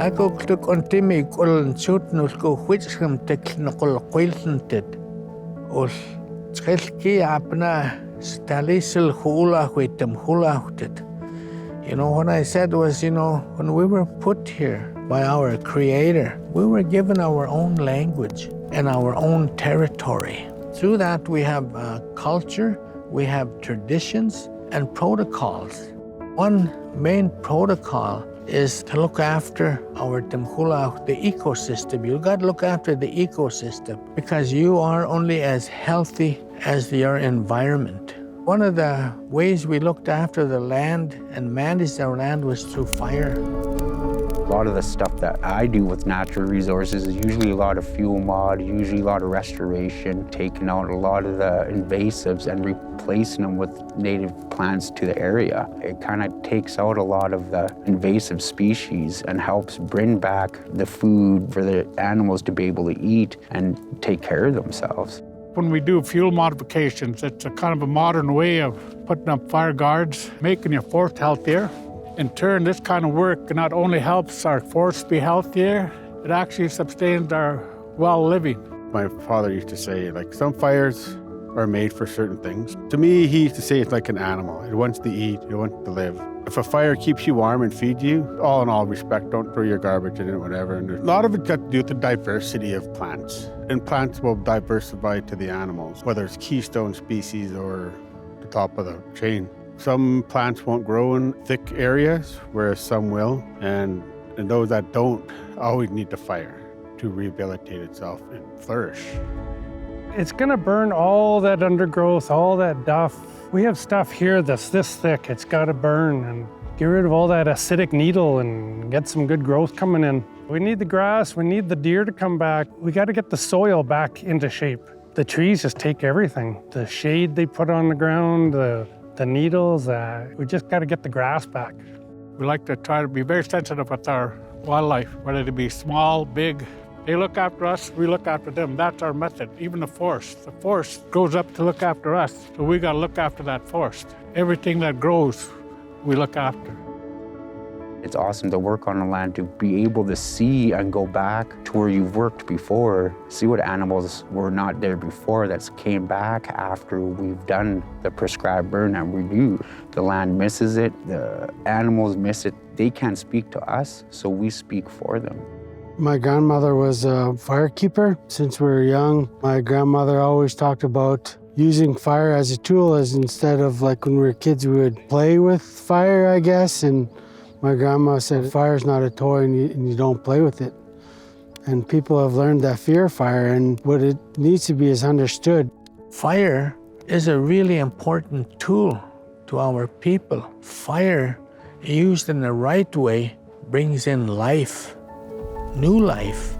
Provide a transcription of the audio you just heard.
Ako kluk ontimi kulan chutnul ko whicham teknokol quiltented. Ol trilki apna stalisil hula huitem hula huted. You know, what I said was, when we were put here by our Creator, we were given our own language and our own territory. Through that, we have culture, we have traditions and protocols. One main protocol is to look after our Temhula, the ecosystem. You've got to look after the ecosystem because you are only as healthy as your environment. One of the ways we looked after the land and managed our land was through fire. A lot of the stuff that I do with natural resources is usually a lot of fuel mod, usually a lot of restoration, taking out a lot of the invasives and replacing them with native plants to the area. It kind of takes out a lot of the invasive species and helps bring back the food for the animals to be able to eat and take care of themselves. When we do fuel modifications, it's a kind of a modern way of putting up fire guards, making your forest healthier. In turn, this kind of work not only helps our forests be healthier, it actually sustains our well living. My father used to say, some fires are made for certain things. To me, he used to say it's like an animal. It wants to eat, it wants to live. If a fire keeps you warm and feeds you, all in all respect, don't throw your garbage in it, whatever. And a lot of it got to do with the diversity of plants. And plants will diversify to the animals, whether it's keystone species or the top of the chain. Some plants won't grow in thick areas, whereas some will. And those that don't always need the fire to rehabilitate itself and flourish. It's gonna burn all that undergrowth, all that duff. We have stuff here that's this thick, it's gotta burn and get rid of all that acidic needle and get some good growth coming in. We need the grass, we need the deer to come back. We gotta get the soil back into shape. The trees just take everything. The shade they put on the ground, the needles, we just got to get the grass back. We like to try to be very sensitive with our wildlife, whether they be small, big. They look after us, we look after them. That's our method. Even the forest grows up to look after us, so we got to look after that forest. Everything that grows, we look after. It's awesome to work on the land, to be able to see and go back to where you've worked before, see what animals were not there before that came back after we've done the prescribed burn and review. The land misses it, the animals miss it. They can't speak to us, so we speak for them. My grandmother was a firekeeper. Since we were young, my grandmother always talked about using fire as a tool, as instead of when we were kids, we would play with fire, I guess. And my grandma said, fire's not a toy and you don't play with it. And people have learned that fear of fire, and what it needs to be is understood. Fire is a really important tool to our people. Fire, used in the right way, brings in life, new life.